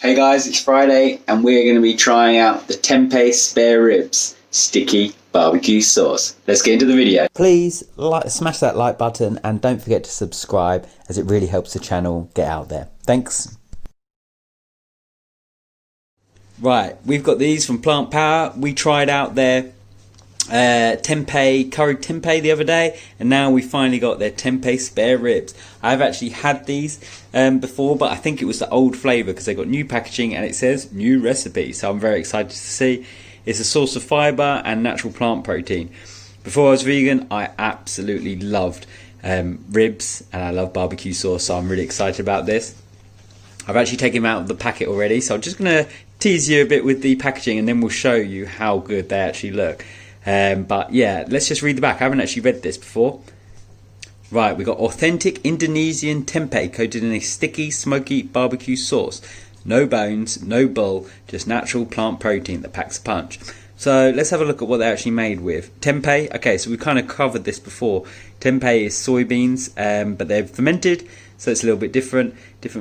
Hey guys, it's Friday and we're going to be trying out the Tempeh spare ribs sticky barbecue sauce. Let's get into the video. Please smash that like button and don't forget to subscribe, as it really helps the channel get out there. Thanks. Right, we've got these from Plant Power. We tried out their Tempeh, curry Tempeh the other day, and now we finally got their Tempeh spare ribs. I've actually had these before, but I think it was the old flavour because they got new packaging and it says new recipe, so I'm very excited to see. It's a source of fibre and natural plant protein. Before I was vegan, I absolutely loved ribs and I love barbecue sauce, so I'm really excited about this. I've actually taken them out of the packet already, so I'm just going to tease you a bit with the packaging and then we'll show you how good they actually look. But yeah, let's just read the back. I haven't actually read this before. Right, we got authentic Indonesian tempeh coated in a sticky, smoky barbecue sauce. No bones, no bull, just natural plant protein that packs a punch. So let's have a look at what they're actually made with. Tempeh, okay, so we kind of covered this before. Tempeh is soybeans, but they're fermented, so it's a little bit different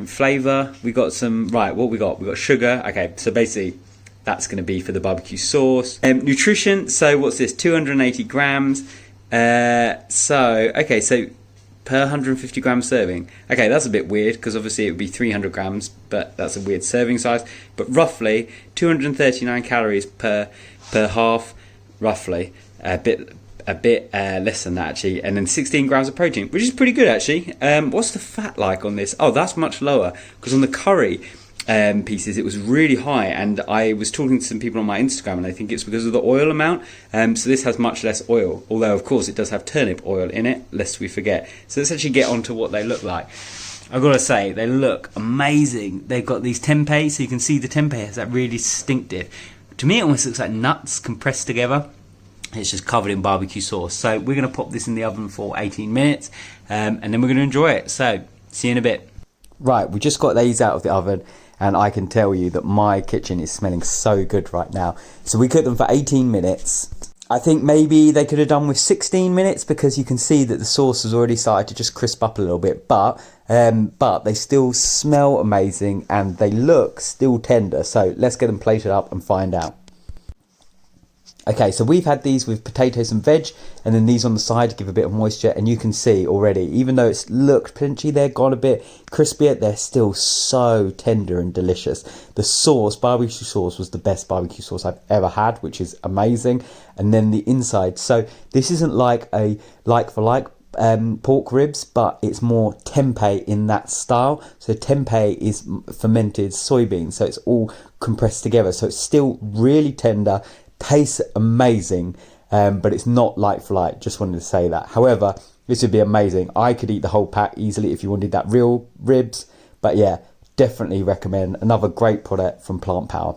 flavour. We got some, right, what we got? We got sugar. Okay, so basically that's going to be for the barbecue sauce. Nutrition, so what's this? 280 grams. So per 150 gram serving. Okay, that's a bit weird because obviously it would be 300 grams, but that's a weird serving size. But roughly 239 calories per half, roughly. A bit less than that actually, and then 16 grams of protein, which is pretty good actually. What's the fat like on this? Oh, that's much lower because on the curry pieces it was really high, and I was talking to some people on my Instagram and I think it's because of the oil amount. So this has much less oil, although of course it does have turnip oil in it, lest we forget. So let's actually get on to what they look like. I've got to say, they look amazing. They've got these tempeh, so you can see the tempeh has that really distinctive, to me it almost looks like nuts compressed together. It's just covered in barbecue sauce. So we're going to pop this in the oven for 18 minutes and then we're going to enjoy it. So see you in a bit. Right, we just got these out of the oven and I can tell you that my kitchen is smelling so good right now. So we cooked them for 18 minutes. I think maybe they could have done with 16 minutes because you can see that the sauce has already started to just crisp up a little bit, but they still smell amazing and they look still tender. So let's get them plated up and find out. Okay, so we've had these with potatoes and veg, and then these on the side to give a bit of moisture, and you can see already, even though it's looked pinchy there, gone a bit crispier, they're still so tender and delicious. The sauce, barbecue sauce, was the best barbecue sauce I've ever had, which is amazing. And then the inside, so this isn't like a like-for-like pork ribs, but it's more tempeh in that style. So tempeh is fermented soybeans, so it's all compressed together, so it's still really tender. Tastes amazing, but it's not like for like. Just wanted to say that. However, this would be amazing. I could eat the whole pack easily if you wanted that real ribs. But yeah, definitely recommend. Another great product from Plant Power.